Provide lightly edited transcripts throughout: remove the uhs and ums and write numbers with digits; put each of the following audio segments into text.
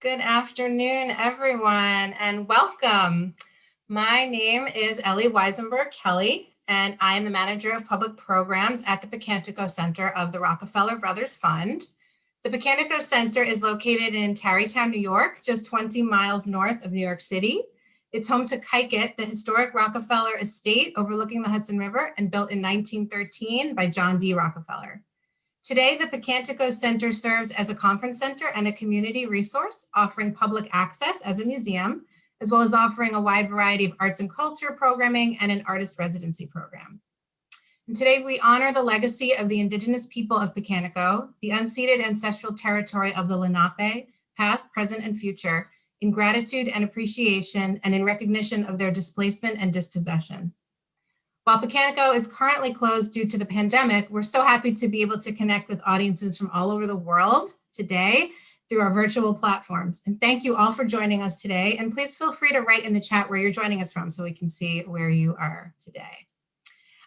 Good afternoon, everyone, and welcome. My name is Ellie Weisenberg Kelly, and I am the Manager of Public Programs at the Pocantico Center of the Rockefeller Brothers Fund. The Pocantico Center is located in Tarrytown, New York, just 20 miles north of New York City. It's home to Kikit, the historic Rockefeller estate overlooking the Hudson River and built in 1913 by John D. Rockefeller. Today, the Pocantico Center serves as a conference center and a community resource, offering public access as a museum, as well as offering a wide variety of arts and culture programming and an artist residency program. And today, we honor the legacy of the indigenous people of Pocantico, the unceded ancestral territory of the Lenape, past, present, and future, in gratitude and appreciation and in recognition of their displacement and dispossession. While Pocantico is currently closed due to the pandemic, we're so happy to be able to connect with audiences from all over the world today through our virtual platforms. And thank you all for joining us today. And please feel free to write in the chat where you're joining us from so we can see where you are today.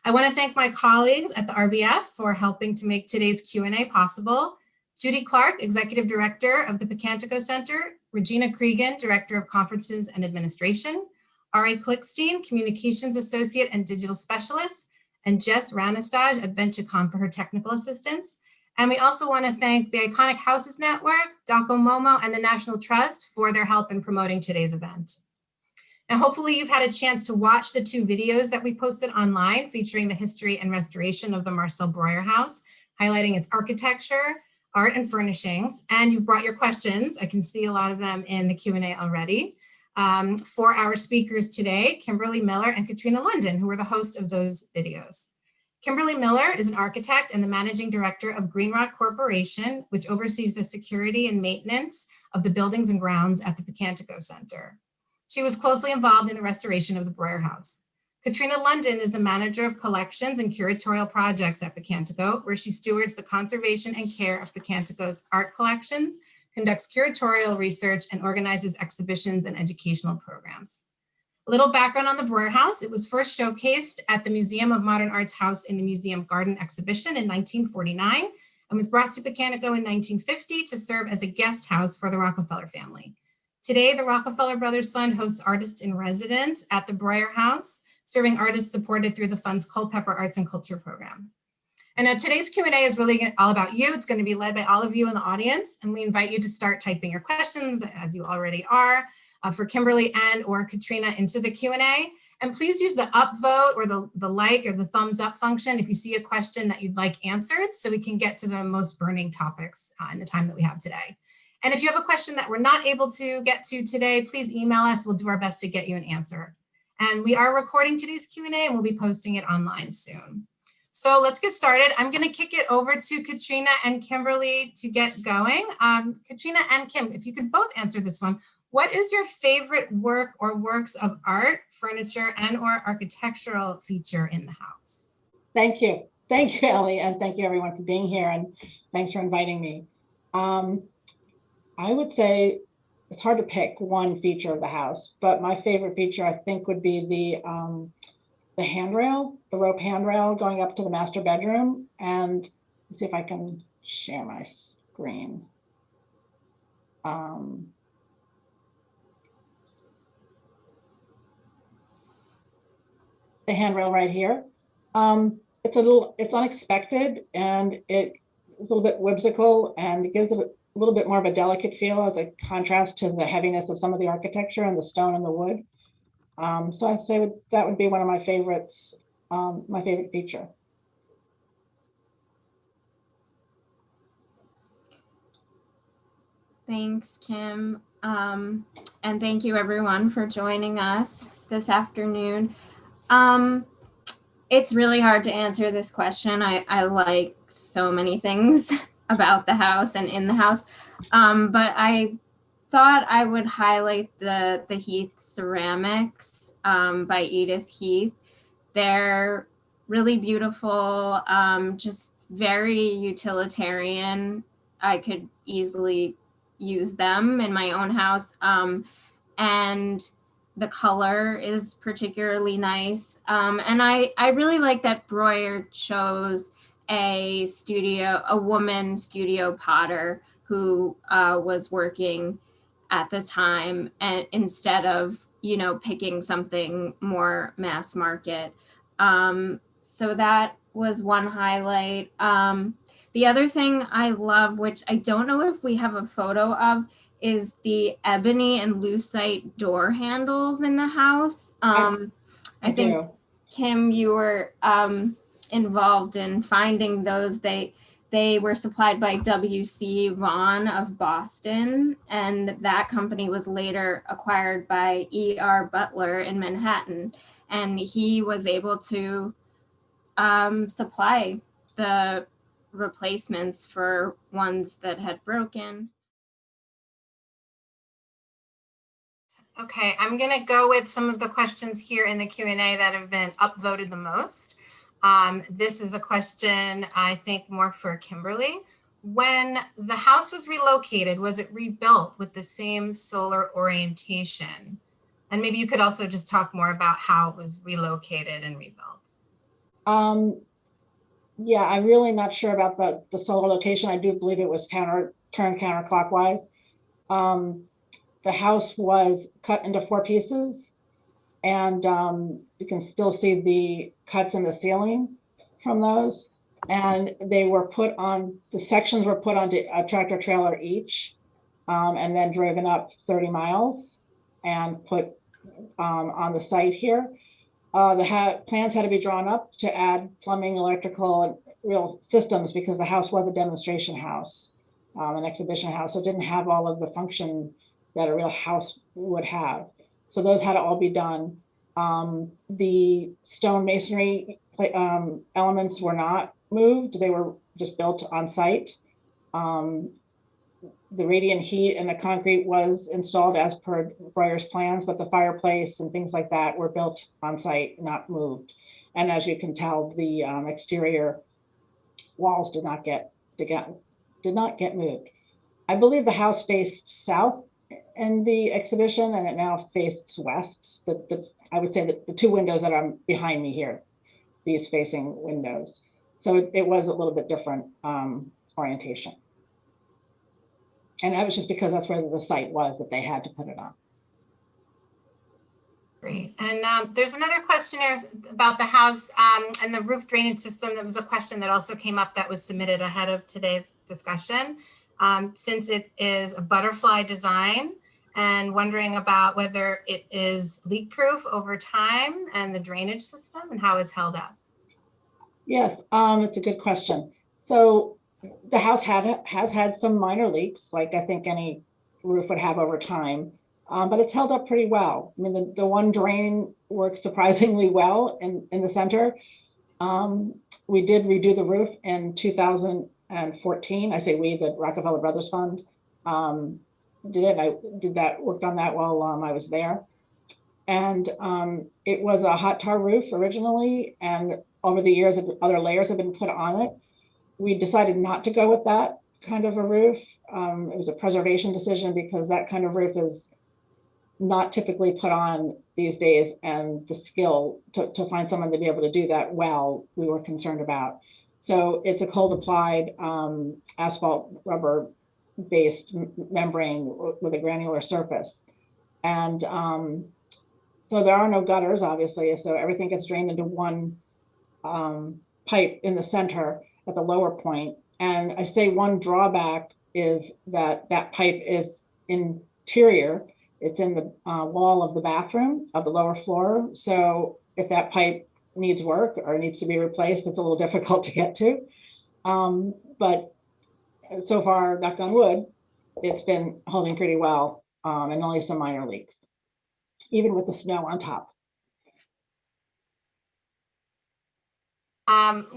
I want to thank my colleagues at the RBF for helping to make today's Q&A possible. Judy Clark, Executive Director of the Pocantico Center, Regina Cregan, Director of Conferences and Administration, R.A. Klickstein, Communications Associate and Digital Specialist, and Jess Ranestad at VentureCom for her technical assistance. And we also want to thank the Iconic Houses Network, Daco Momo, and the National Trust for their help in promoting today's event. And hopefully you've had a chance to watch the 2 videos that we posted online featuring the history and restoration of the Marcel Breuer House, highlighting its architecture, art, and furnishings. And you've brought your questions. I can see a lot of them in the Q&A already. For our speakers today, Kimberly Miller and Katrina London, who were the hosts of those videos. Kimberly Miller is an architect and the managing director of Greenrock Corporation, which oversees the security and maintenance of the buildings and grounds at the Pocantico Center. She was closely involved in the restoration of the Breuer House. Katrina London is the manager of collections and curatorial projects at Pocantico, where she stewards the conservation and care of Pocantico's art collections, conducts curatorial research, and organizes exhibitions and educational programs. A little background on the Breuer House: it was first showcased at the Museum of Modern Art's House in the Museum Garden exhibition in 1949 and was brought to Pocantico in 1950 to serve as a guest house for the Rockefeller family. Today, the Rockefeller Brothers Fund hosts artists in residence at the Breuer House, serving artists supported through the fund's Culpeper Arts and Culture program. And today's Q&A is really all about you. It's going to be led by all of you in the audience, and we invite you to start typing your questions, as you already are, for Kimberly and or Katrina into the Q&A. And please use the upvote or the like or the thumbs up function if you see a question that you'd like answered, so we can get to the most burning topics in the time that we have today. And if you have a question that we're not able to get to today, please email us. We'll do our best to get you an answer. And we are recording today's Q&A and we'll be posting it online soon. So let's get started. I'm going to kick it over to Katrina and Kimberly to get going. Katrina and Kim, if you could both answer this one. What is your favorite work or works of art, furniture, and or architectural feature in the house? Thank you. Thank you, Ellie, and thank you everyone for being here, and thanks for inviting me. I would say it's hard to pick one feature of the house, but my favorite feature, I think, would be the handrail, the rope handrail going up to the master bedroom. And let's see if I can share my screen. The handrail right here. It's unexpected, and it's a little bit whimsical, and it gives it a little bit more of a delicate feel as a contrast to the heaviness of some of the architecture and the stone and the wood. So I'd say that would be one of my favorites, my favorite feature. Thanks, Kim. And thank you everyone for joining us this afternoon. It's really hard to answer this question. I like so many things about the house and in the house, but I thought I would highlight the Heath ceramics by Edith Heath. They're really beautiful, just very utilitarian. I could easily use them in my own house, and the color is particularly nice. And I really like that Breuer chose a woman studio potter who was working at the time, and instead of, you know, picking something more mass market. So that was one highlight. The other thing I love, which I don't know if we have a photo of, is the ebony and lucite door handles in the house. I think, do. Kim, you were involved in finding those. They were supplied by W.C. Vaughan of Boston, and that company was later acquired by E.R. Butler in Manhattan. And he was able to supply the replacements for ones that had broken. Okay, I'm gonna go with some of the questions here in the Q&A that have been upvoted the most. This is a question, I think, more for Kimberly. When the house was relocated, was it rebuilt with the same solar orientation? And maybe you could also just talk more about how it was relocated and rebuilt. Yeah, I'm really not sure about the solar location. I do believe it was turned counterclockwise. The house was cut into 4 pieces, and you can still see the cuts in the ceiling from those. And they were put on, the sections were put onto a tractor trailer each, and then driven up 30 miles and put on the site here. The plans had to be drawn up to add plumbing, electrical, and real systems, because the house was a demonstration house, an exhibition house. So it didn't have all of the function that a real house would have. So those had to all be done. The stone masonry elements were not moved. They were just built on site. The radiant heat and the concrete was installed as per Breuer's plans, but the fireplace and things like that were built on site, not moved. And as you can tell, the exterior walls did not get moved. I believe the house faced south in the exhibition, and it now faces west. I would say that the 2 windows that are behind me here, these facing windows. So it was a little bit different orientation. And that was just because that's where the site was that they had to put it on. Great. And there's another question here about the house and the roof drainage system. That was a question that also came up that was submitted ahead of today's discussion. Since it is a butterfly design, and wondering about whether it is leak proof over time, and the drainage system and how it's held up. Yes, it's a good question. So the house has had some minor leaks, like I think any roof would have over time, but it's held up pretty well. I mean, the one drain works surprisingly well in the center. We did redo the roof in 2014. I say we, the Rockefeller Brothers Fund, did it. I did that, worked on that while I was there. And it was a hot tar roof originally, and over the years, other layers have been put on it. We decided not to go with that kind of a roof. It was a preservation decision, because that kind of roof is not typically put on these days, and the skill to find someone to be able to do that well, we were concerned about. So it's a cold applied asphalt rubber based membrane with a granular surface. And so there are no gutters, obviously, so everything gets drained into one pipe in the center at the lower point. And I say one drawback is that that pipe is interior. It's in the wall of the bathroom of the lower floor. So if that pipe needs work or needs to be replaced, it's a little difficult to get to. But so far, knock on wood, it's been holding pretty well, and only some minor leaks, even with the snow on top.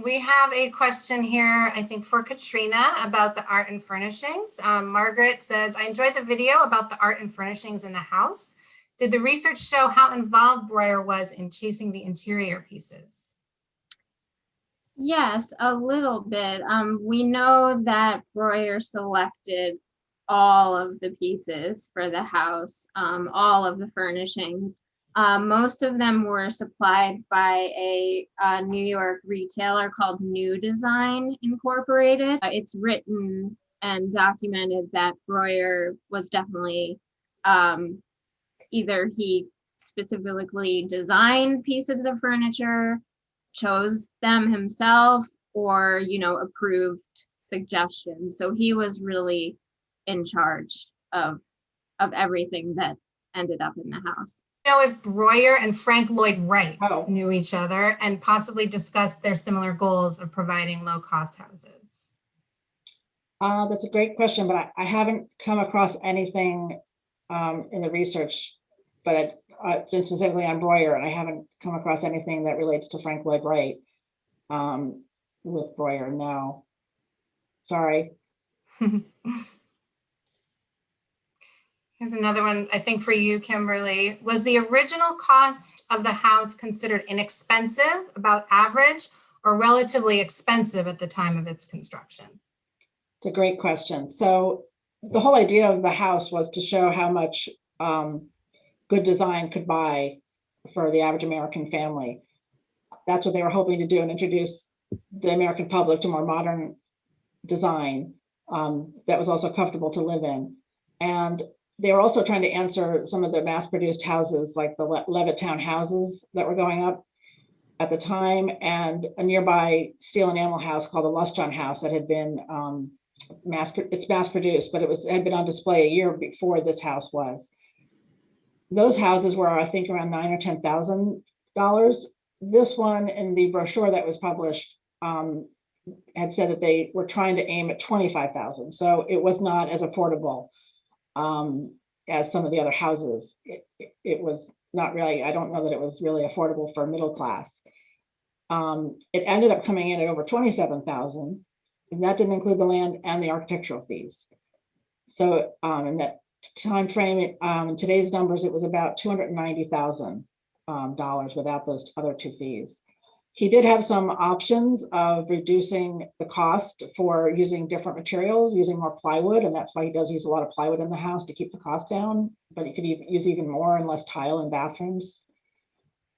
We have a question here, I think, for Katrina about the art and furnishings. Margaret says, I enjoyed the video about the art and furnishings in the house. Did the research show how involved Breuer was in choosing the interior pieces? Yes, a little bit. We know that Breuer selected all of the pieces for the house, all of the furnishings. Most of them were supplied by a New York retailer called New Design Incorporated. It's written and documented that Breuer was definitely either he specifically designed pieces of furniture, chose them himself, or, you know, approved suggestions. So he was really in charge of everything that ended up in the house. Know if Breuer and Frank Lloyd Wright Oh. knew each other and possibly discussed their similar goals of providing low-cost houses? That's a great question, but I haven't come across anything in the research, but it's been specifically on Breuer, and I haven't come across anything that relates to Frank Lloyd Wright with Breuer. No, sorry. Here's another one, I think for you, Kimberly. Was the original cost of the house considered inexpensive, about average, or relatively expensive at the time of its construction? It's a great question. So the whole idea of the house was to show how much good design could buy for the average American family. That's what they were hoping to do, and introduce the American public to more modern design that was also comfortable to live in. And they were also trying to answer some of the mass-produced houses, like the Levittown houses that were going up at the time, and a nearby steel enamel house called the Lustron House that had been mass-produced, but had been on display a year before this house was. Those houses were, I think, around $9,000 or $10,000. This one in the brochure that was published had said that they were trying to aim at $25,000. So it was not as affordable as some of the other houses. It was not really, I don't know that it was really affordable for middle class. It ended up coming in at over $27,000, and that didn't include the land and the architectural fees. So in that time frame, in today's numbers, it was about $290,000 without those other two fees. He did have some options of reducing the cost for using different materials, using more plywood, and that's why he does use a lot of plywood in the house to keep the cost down, but he could use even more and less tile in bathrooms.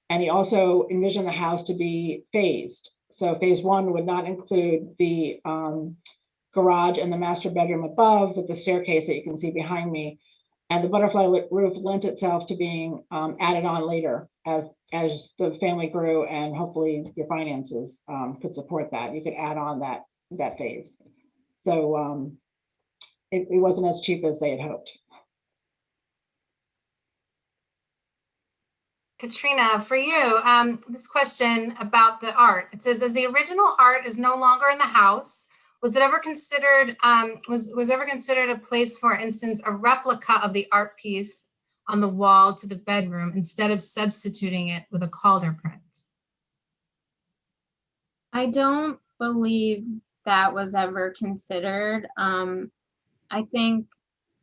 And he also envisioned the house to be phased. So phase one would not include the garage and the master bedroom above with the staircase that you can see behind me. And the butterfly roof lent itself to being added on later as the family grew, and hopefully your finances could support that. You could add on that phase. So it wasn't as cheap as they had hoped. Katrina, for you, this question about the art. It says, as the original art is no longer in the house, was it ever considered, was ever considered a place, for instance, a replica of the art piece on the wall to the bedroom instead of substituting it with a Calder print? I don't believe that was ever considered. I think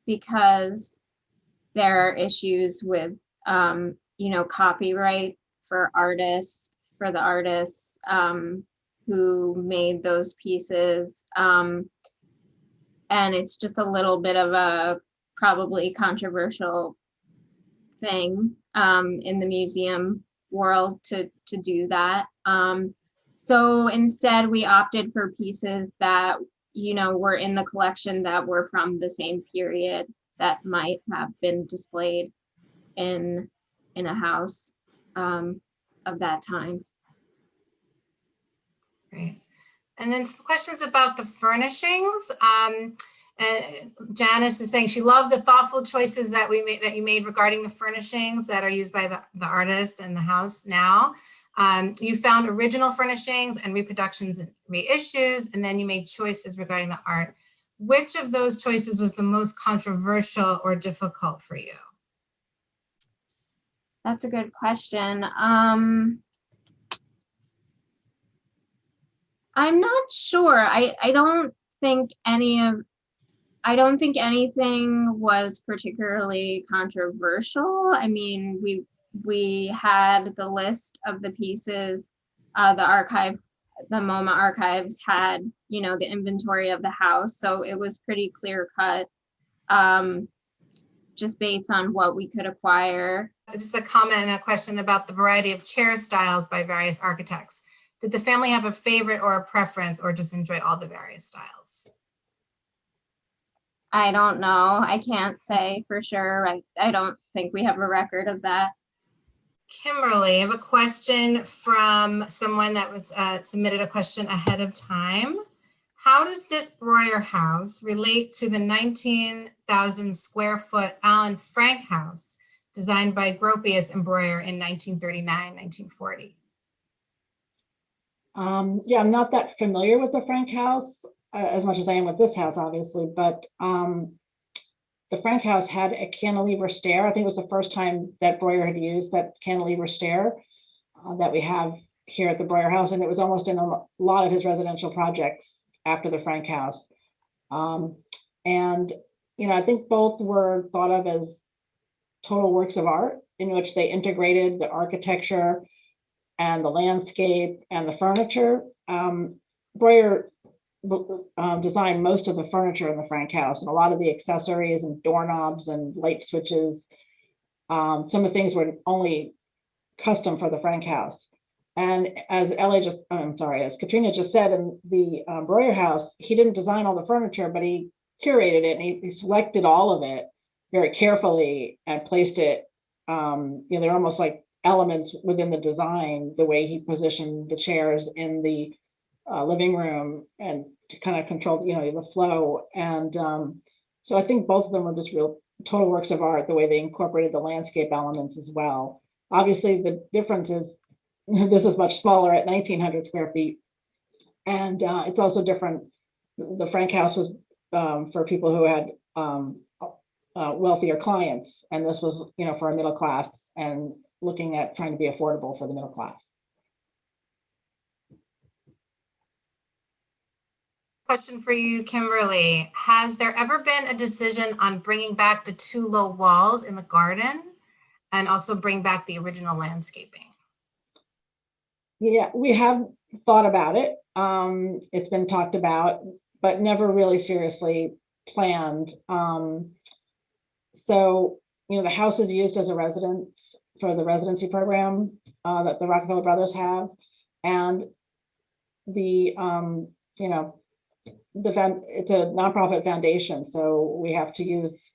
because there are issues with, you know, copyright for the artists who made those pieces. And it's just a little bit of a probably controversial thing in the museum world to do that. So instead we opted for pieces that, you know, were in the collection that were from the same period that might have been displayed in a house of that time. Great. And then some questions about the furnishings. And Janice is saying she loved the thoughtful choices that you made regarding the furnishings that are used by the artists in the house now. You found original furnishings and reproductions and reissues, and then you made choices regarding the art. Which of those choices was the most controversial or difficult for you? That's a good question. I'm not sure. I don't think anything was particularly controversial. I mean, we had the list of the pieces. The MoMA archives had, you know, the inventory of the house, so it was pretty clear cut, just based on what we could acquire. Just a comment and a question about the variety of chair styles by various architects. Did the family have a favorite or a preference, or just enjoy all the various styles? I don't know. I can't say for sure. I don't think we have a record of that. Kimberly, I have a question from someone that was submitted a question ahead of time. How does this Breuer house relate to the 19,000 square foot Allen Frank house designed by Gropius and Breuer in 1939, 1940? Yeah, I'm not that familiar with the Frank house as much as I am with this house, obviously, but the Frank house had a cantilever stair. I think it was the first time that Breuer had used that cantilever stair that we have here at the Breuer house, and it was almost in a lot of his residential projects after the Frank house. And, you know, I think both were thought of as total works of art in which they integrated the architecture and the landscape and the furniture. Breuer designed most of the furniture in the Frank house, and a lot of the accessories and doorknobs and light switches. Some of the things were only custom for the Frank house. And as as Katrina just said, in the Breuer house, he didn't design all the furniture, but he curated it and he selected all of it very carefully and placed it. They're almost like elements within the design, the way he positioned the chairs in the living room and to kind of control, the flow. And so I think both of them were just real total works of art, the way they incorporated the landscape elements as well. Obviously, the difference is this is much smaller at 1,900 square feet. And it's also different. The Frank house was for people who had wealthier clients. And this was, for a middle class and looking at trying to be affordable for the middle class. Question for you, Kimberly. Has there ever been a decision on bringing back the two low walls in the garden and also bring back the original landscaping? Yeah, we have thought about it. It's been talked about, but never really seriously planned. So, the house is used as a residence for the residency program that the Rockefeller Brothers have. And the, it's a nonprofit foundation, so we have to use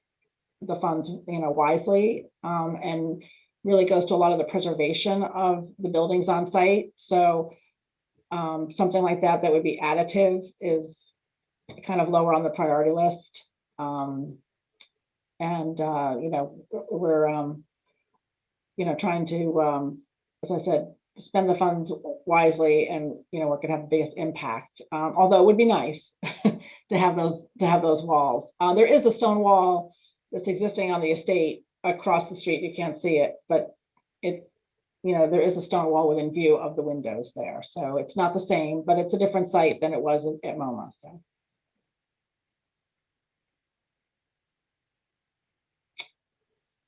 the funds, wisely, and really goes to a lot of the preservation of the buildings on site. So something like that would be additive is kind of lower on the priority list. We're trying to, as I said, spend the funds wisely and where it could have the biggest impact. Although it would be nice to have those walls. There is a stone wall that's existing on the estate across the street. You can't see it, but there is a stone wall within view of the windows there. So it's not the same, but it's a different site than it was at MoMA. So.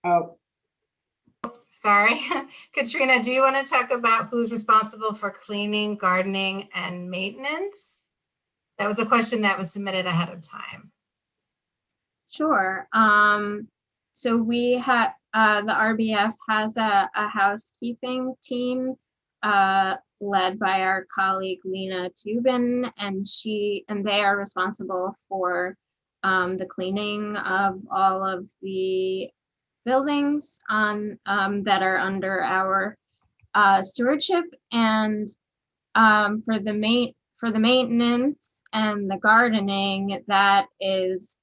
Oh. Sorry. Katrina, do you want to talk about who's responsible for cleaning, gardening, and maintenance? That was a question that was submitted ahead of time. Sure. So we have the RBF has a housekeeping team led by our colleague Lena Tubin, and they are responsible for the cleaning of all of the buildings on that are under our stewardship, and for the maintenance and the gardening that is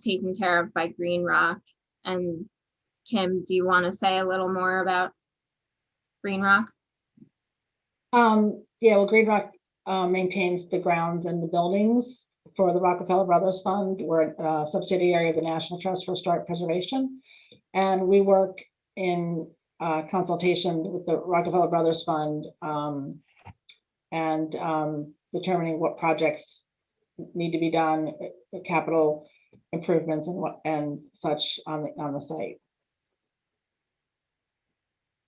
taken care of by Greenrock. And Kim, do you want to say a little more about Greenrock? Yeah, well, Greenrock maintains the grounds and the buildings for the Rockefeller Brothers Fund. We're a subsidiary of the National Trust for Historic Preservation. And we work in consultation with the Rockefeller Brothers Fund and determining what projects need to be done, capital improvements and such on the site.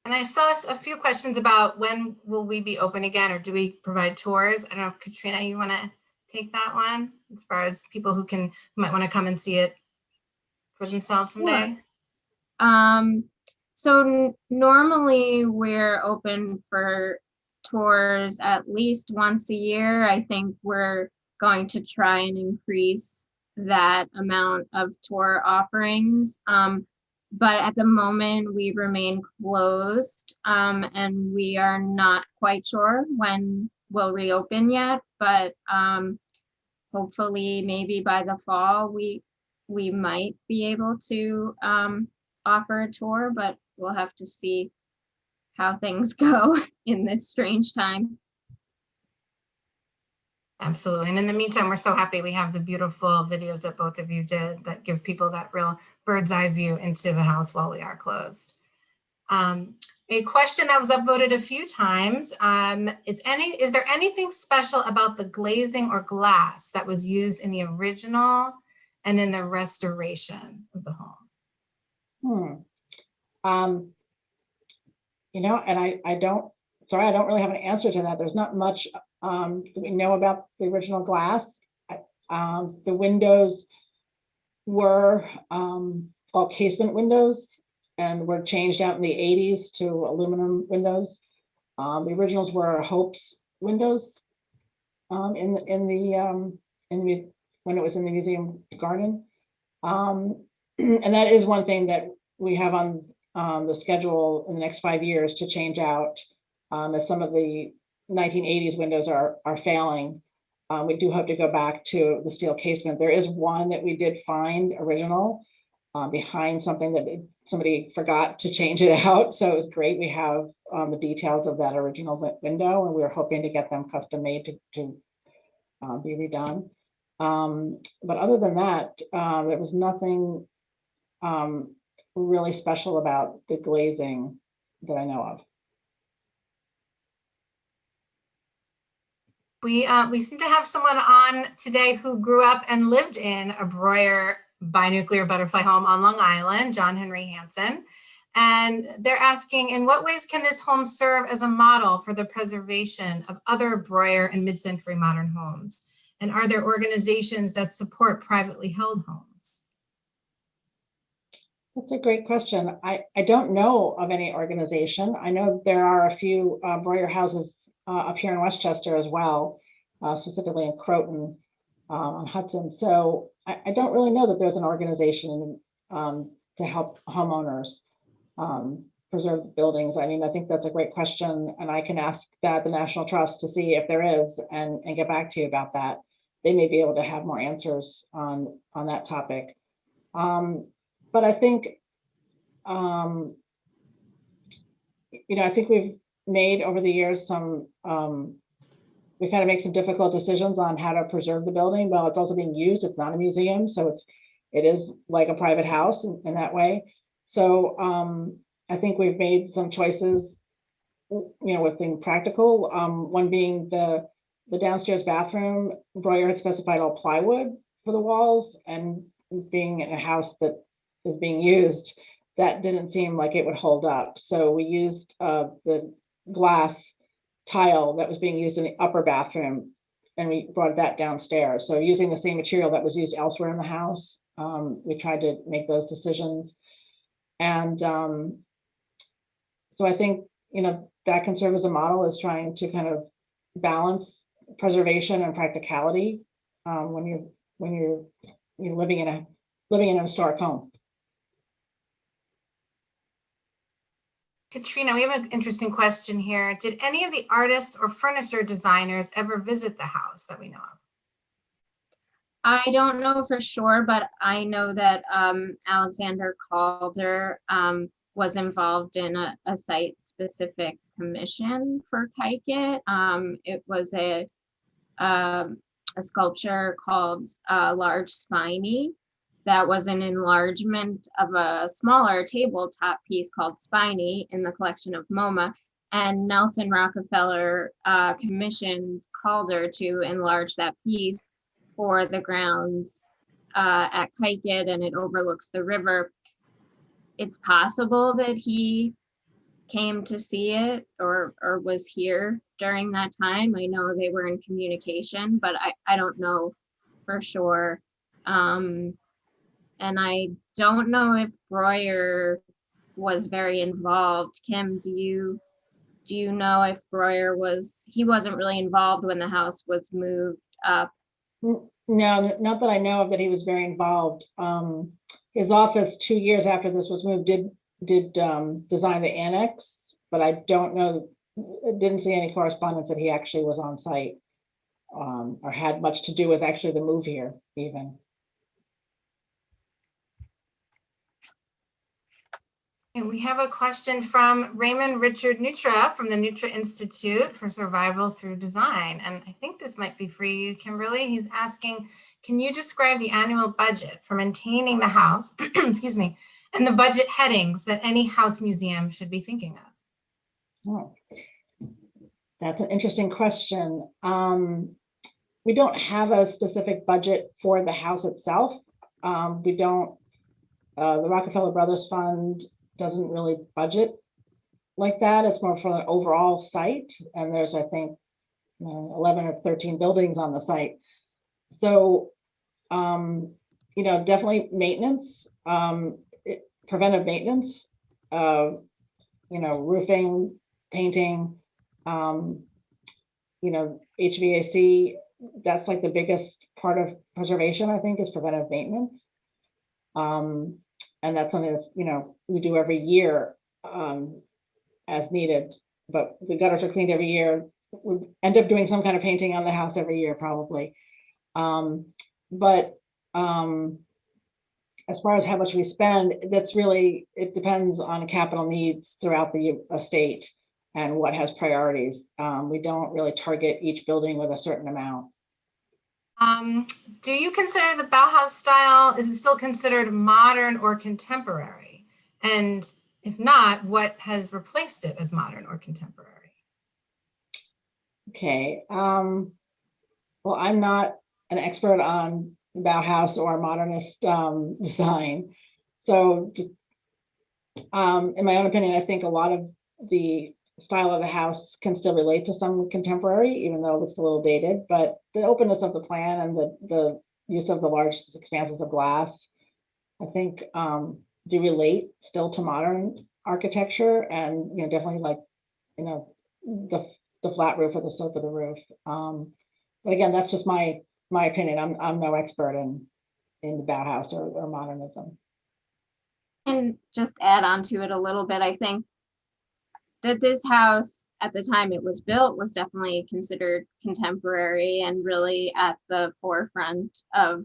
And I saw a few questions about when will we be open again, or do we provide tours? I don't know if Katrina, you want to take that one as far as people who might want to come and see it for themselves someday. Sure. So normally we're open for tours at least once a year. I think we're going to try and increase that amount of tour offerings. But at the moment we remain closed, and we are not quite sure when we'll reopen yet, but hopefully maybe by the fall we might be able to offer a tour, but we'll have to see how things go in this strange time. Absolutely. And in the meantime, we're so happy we have the beautiful videos that both of you did that give people that real bird's eye view into the house while we are closed. A question that was upvoted a few times, is there anything special about the glazing or glass that was used in the original and in the restoration of the home? And I don't really have an answer to that. There's not much that we know about the original glass. The windows were all casement windows and were changed out in the 80s to aluminum windows. The originals were Hope's windows when it was in the museum garden. And that is one thing that we have on the schedule in the next 5 years to change out, as some of the 1980s windows are failing. We do hope to go back to the steel casement. There is one that we did find original behind something that somebody forgot to change it out. So it was great. We have the details of that original window, and we were hoping to get them custom made to be redone. But other than that, there was nothing really special about the glazing that I know of. We seem to have someone on today who grew up and lived in a Breuer binuclear butterfly home on Long Island, John Henry Hansen. And they're asking, in what ways can this home serve as a model for the preservation of other Breuer and mid-century modern homes? And are there organizations that support privately held homes? That's a great question. I don't know of any organization. I know there are a few Breuer houses up here in Westchester as well, specifically in Croton on Hudson. So I don't really know that there's an organization to help homeowners preserve buildings. I mean, I think that's a great question, and I can ask that the National Trust to see if there is and get back to you about that. They may be able to have more answers on that topic. But I think, I think we've made over the years some, we kind of make some difficult decisions on how to preserve the building. Well, it's also being used. It's not a museum, so it is like a private house in that way. So I think we've made some choices, with being practical. One being the downstairs bathroom, Breuer had specified all plywood for the walls, and being in a house that is being used, that didn't seem like it would hold up. So we used the glass tile that was being used in the upper bathroom, and we brought that downstairs. So using the same material that was used elsewhere in the house, we tried to make those decisions. And so I think, that can serve as a model, is trying to kind of balance preservation and practicality when you're living in a historic home. Katrina, we have an interesting question here. Did any of the artists or furniture designers ever visit the house that we know of? I don't know for sure, but I know that Alexander Calder was involved in a site-specific commission for Kikit. It was a sculpture called Large Spiny that was an enlargement of a smaller tabletop piece called Spiny in the collection of MoMA. And Nelson Rockefeller commissioned Calder to enlarge that piece for the grounds at Kikit, and it overlooks the river. It's possible that he came to see it or was here during that time. I know they were in communication, but I don't know for sure. And I don't know if Breuer was very involved. Kim, do you know if Breuer he wasn't really involved when the house was moved up? No, not that I know of that he was very involved. His office 2 years after this was moved did design the annex, but I don't know, didn't see any correspondence that he actually was on site or had much to do with actually the move here even. And we have a question from Raymond Richard Nutra from the Nutra Institute for Survival Through Design. And I think this might be for you, Kimberly. He's asking, can you describe the annual budget for maintaining the house, excuse me, and the budget headings that any house museum should be thinking of? Oh, that's an interesting question. We don't have a specific budget for the house itself. We don't, the Rockefeller Brothers Fund doesn't really budget like that. It's more for an overall site. And there's, I think, 11 or 13 buildings on the site. So, definitely maintenance, preventive maintenance, roofing, painting, HVAC, that's like the biggest part of preservation, I think, is preventive maintenance. And that's something that's, we do every year as needed, but the gutters are cleaned every year. We end up doing some kind of painting on the house every year, probably. But as far as how much we spend, it depends on capital needs throughout the estate and what has priorities. We don't really target each building with a certain amount. Do you consider the Bauhaus style, is it still considered modern or contemporary? And if not, what has replaced it as modern or contemporary? Okay. Well, I'm not an expert on Bauhaus or modernist design. So in my own opinion, I think a lot of the style of the house can still relate to some contemporary, even though it looks a little dated, but the openness of the plan and the use of the large expanses of glass, I think do relate still to modern architecture, and definitely like the flat roof or the slope of the roof. But again, that's just my opinion. I'm no expert in the Bauhaus or modernism. And just add on to it a little bit, I think that this house at the time it was built was definitely considered contemporary and really at the forefront of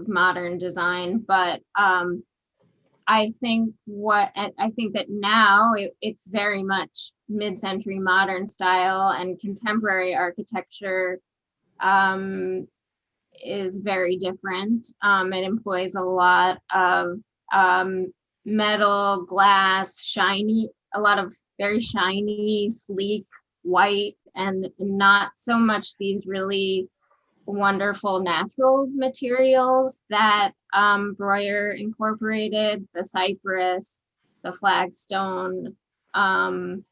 modern design. But I think that now it's very much mid-century modern style, and contemporary architecture is very different. It employs a lot of metal, glass, a lot of very shiny, sleek, white, and not so much these really wonderful natural materials that Breuer incorporated, the cypress, the flagstone. And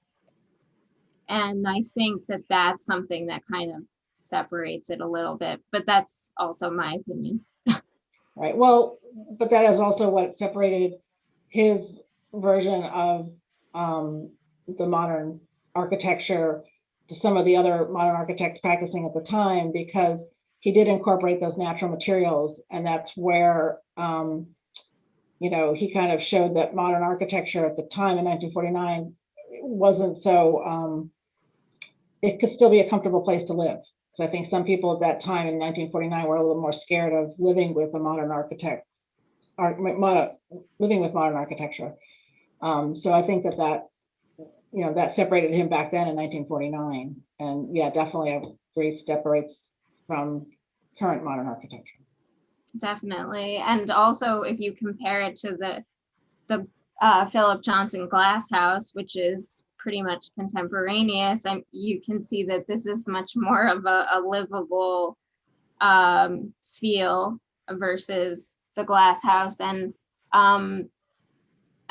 I think that that's something that kind of separates it a little bit, but that's also my opinion. Right. Well, but that is also what separated his version of the modern architecture to some of the other modern architects practicing at the time, because he did incorporate those natural materials, and that's where he kind of showed that modern architecture at the time in 1949 wasn't so it could still be a comfortable place to live. So I think some people at that time in 1949 were a little more scared of living with a modern architect, living with modern architecture. So I think that that separated him back then in 1949, and yeah, definitely a great separates from current modern architecture. Definitely, and also if you compare it to the Philip Johnson glass house, which is pretty much contemporaneous, and you can see that this is much more of a livable feel versus the glass house, and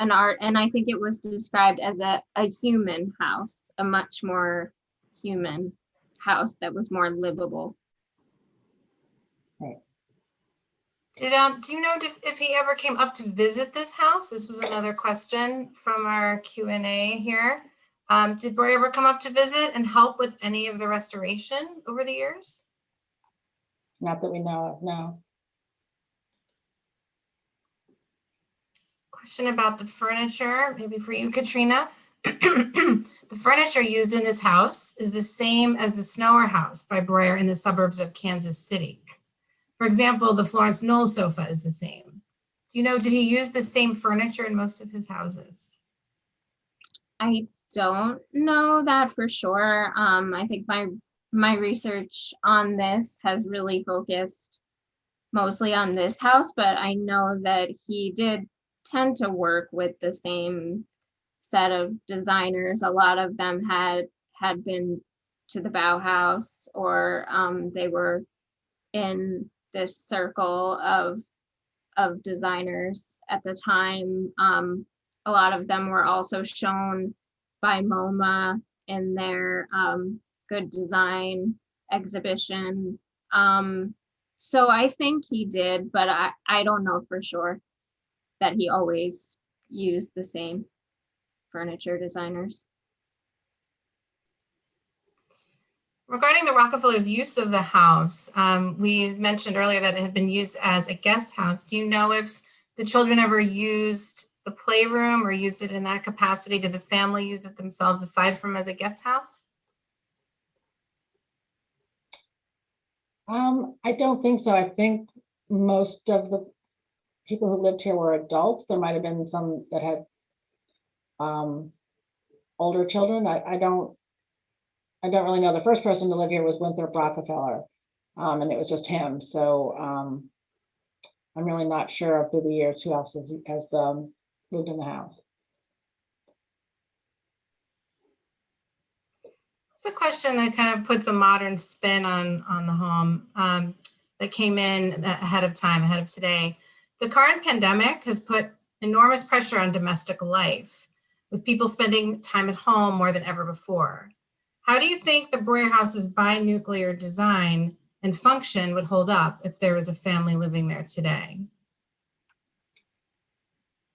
an art, and I think it was described as a human house, a much more human house that was more livable. Right. Do you know if he ever came up to visit this house? This was another question from our Q&A here. Did Breuer ever come up to visit and help with any of the restoration over the years? Not that we know of, no. Question about the furniture, maybe for you, Katrina. The furniture used in this house is the same as the Snower House by Breuer in the suburbs of Kansas City. For example, the Florence Knoll sofa is the same. Do you know, did he use the same furniture in most of his houses? I don't know that for sure. I think my research on this has really focused mostly on this house, but I know that he did tend to work with the same set of designers. A lot of them had been to the Bauhaus, or they were in this circle of designers at the time. A lot of them were also shown by MoMA in their Good Design exhibition. So I think he did, but I don't know for sure that he always used the same furniture designers. Regarding the Rockefellers' use of the house, we mentioned earlier that it had been used as a guest house. Do you know if the children ever used the playroom or used it in that capacity? Did the family use it themselves aside from as a guest house? I don't think so. I think most of the people who lived here were adults. There might have been some that had older children. I don't really know. The first person to live here was Winthrop Rockefeller, and it was just him. So I'm really not sure through the years who else has lived in the house. It's a question that kind of puts a modern spin on the home that came in ahead of time, ahead of today. The current pandemic has put enormous pressure on domestic life, with people spending time at home more than ever before. How do you think the Breuer House's bi-nuclear design and function would hold up if there was a family living there today?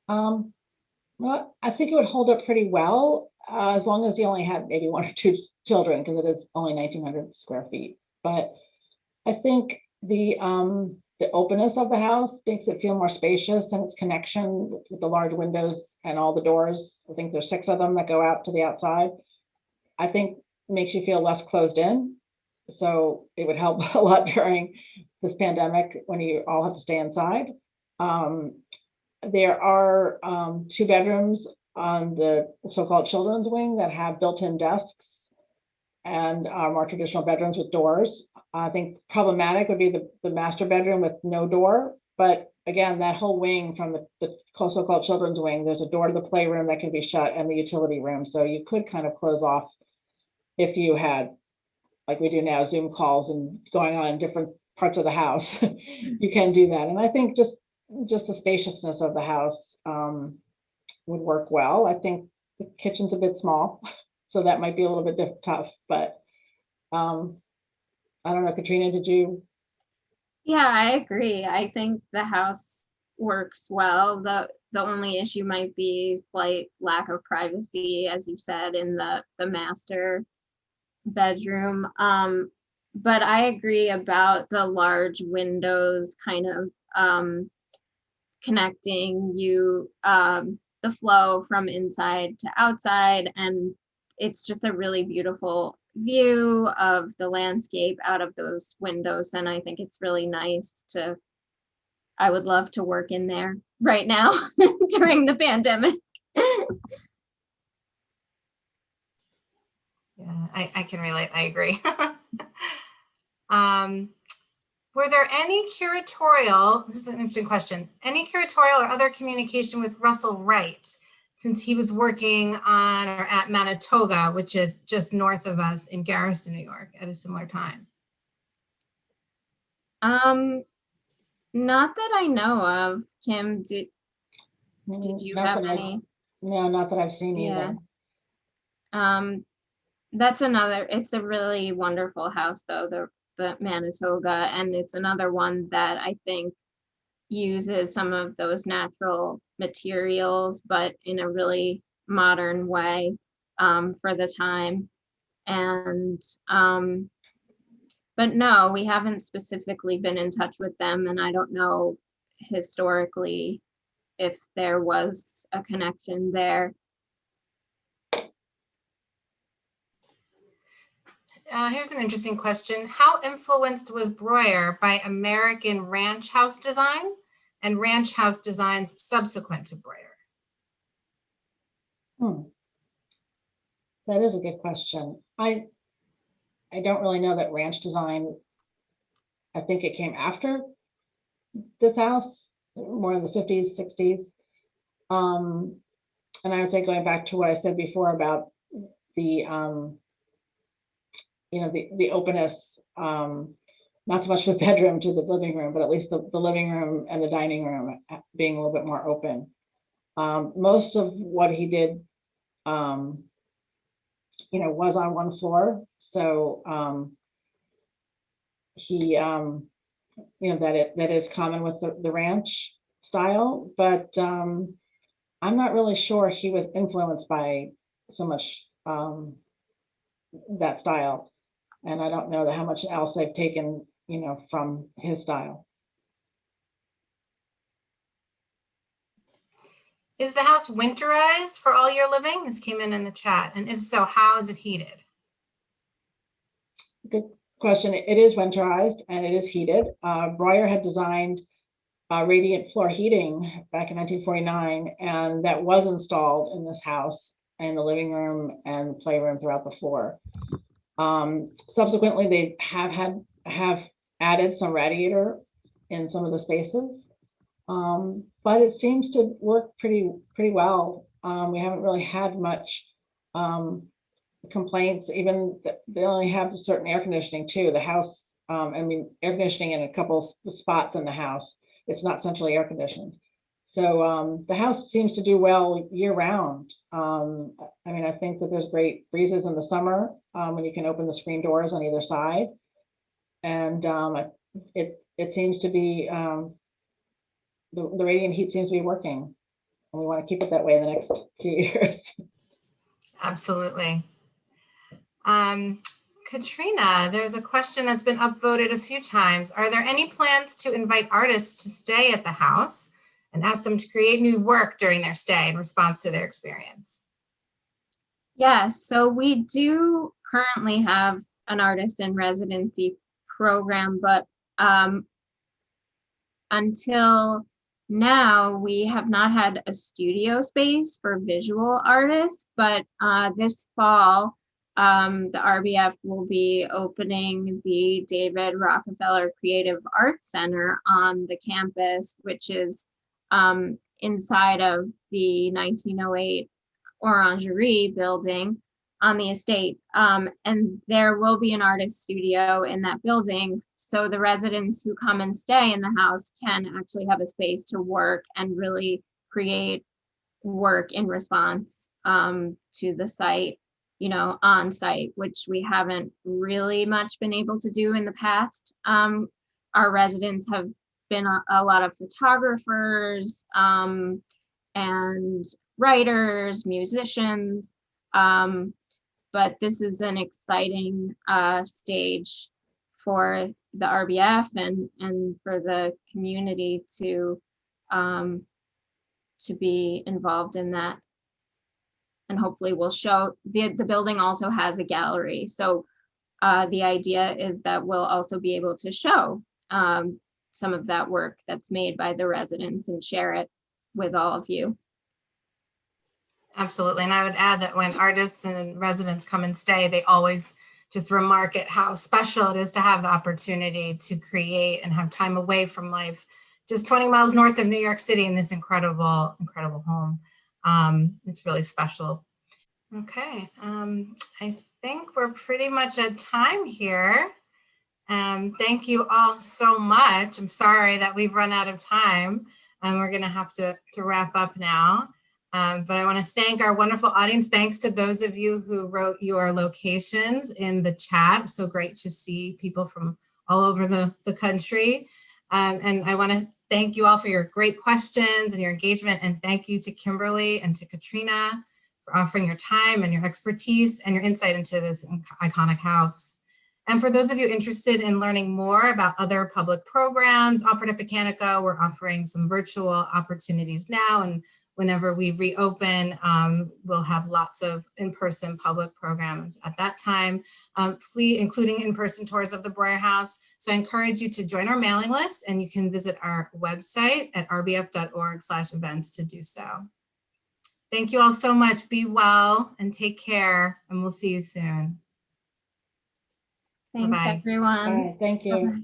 Well, I think it would hold up pretty well, as long as you only have maybe one or two children, because it is only 1,900 square feet. But I think the openness of the house makes it feel more spacious, and its connection with the large windows and all the doors. I think there's 6 of them that go out to the outside. I think makes you feel less closed in. So it would help a lot during this pandemic when you all have to stay inside. There are 2 bedrooms on the so-called children's wing that have built-in desks and are more traditional bedrooms with doors. I think problematic would be the master bedroom with no door. But again, that whole wing from the so-called children's wing, there's a door to the playroom that can be shut and the utility room. So you could kind of close off if you had, like we do now, Zoom calls and going on in different parts of the house. You can do that. And I think just the spaciousness of the house would work well. I think the kitchen's a bit small, so that might be a little bit tough, but I don't know, Katrina, did you? Yeah, I agree. I think the house works well. The only issue might be slight lack of privacy, as you said, in the master bedroom. But I agree about the large windows kind of connecting you the flow from inside to outside, and it's just a really beautiful view of the landscape out of those windows, and I think it's really nice to I would love to work in there right now during the pandemic. Yeah, I can relate. I agree. Were there any curatorial, this is an interesting question, any curatorial or other communication with Russell Wright since he was working on or at Manitoga, which is just north of us in Garrison, New York, at a similar time? Not that I know of. Kim, did you Not have that any? No, not that I've seen Yeah. either. That's another, it's a really wonderful house though, the Manitoga, and it's another one that I think uses some of those natural materials, but in a really modern way for the time. And But no, we haven't specifically been in touch with them, and I don't know historically if there was a connection there. Here's an interesting question. How influenced was Breuer by American ranch house design and ranch house designs subsequent to Breuer? That is a good question. I don't really know that ranch design. I think it came after this house, more in the 50s, 60s. And I would say, going back to what I said before about the the openness, not so much the bedroom to the living room, but at least the living room and the dining room being a little bit more open. Most of what he did, was on one floor. So he, that is common with the ranch style, but I'm not really sure he was influenced by so much that style. And I don't know how much else they've taken, from his style. Is the house winterized for all year living? This came in the chat. And if so, how is it heated? Good question. It is winterized and it is heated. Breuer had designed radiant floor heating back in 1949, and that was installed in this house in the living room and playroom throughout the floor. Subsequently, they have added some radiator in some of the spaces, but it seems to work pretty well. We haven't really had much complaints. Even they only have certain air conditioning too. The house, air conditioning in a couple spots in the house. It's not centrally air conditioned. So the house seems to do well year round. I think that there's great breezes in the summer when you can open the screen doors on either side. And it seems to be, the radiant heat seems to be working. And we want to keep it that way in the next few years. Absolutely. Katrina, there's a question that's been upvoted a few times. Are there any plans to invite artists to stay at the house and ask them to create new work during their stay in response to their experience? Yes, so we do currently have an artist in residency program, but until now, we have not had a studio space for visual artists, but this fall, the RBF will be opening the David Rockefeller Creative Arts Center on the campus, which is inside of the 1908 Orangerie building on the estate. And there will be an artist studio in that building. So the residents who come and stay in the house can actually have a space to work and really create work in response to the site, on site, which we haven't really much been able to do in the past. Our residents have been a lot of photographers and writers, musicians, but this is an exciting stage for the RBF and for the community to be involved in that. And hopefully we'll show, the building also has a gallery. So the idea is that we'll also be able to show some of that work that's made by the residents and share it with all of you. Absolutely. And I would add that when artists and residents come and stay, they always just remark at how special it is to have the opportunity to create and have time away from life just 20 miles north of New York City in this incredible home. It's really special. Okay. I think we're pretty much at time here. Thank you all so much. I'm sorry that we've run out of time and we're going to have to wrap up now. But I want to thank our wonderful audience. Thanks to those of you who wrote your locations in the chat. So great to see people from all over the country. And I want to thank you all for your great questions and your engagement. And thank you to Kimberly and to Katrina for offering your time and your expertise and your insight into this iconic house. And for those of you interested in learning more about other public programs offered at Pocantico, we're offering some virtual opportunities now. And whenever we reopen, we'll have lots of in-person public programs at that time, including in-person tours of the Breuer House. So I encourage you to join our mailing list, and you can visit our website at rbf.org/events to do so. Thank you all so much. Be well and take care, and we'll see you soon. Thanks, Bye-bye. everyone. Thank you. Bye-bye.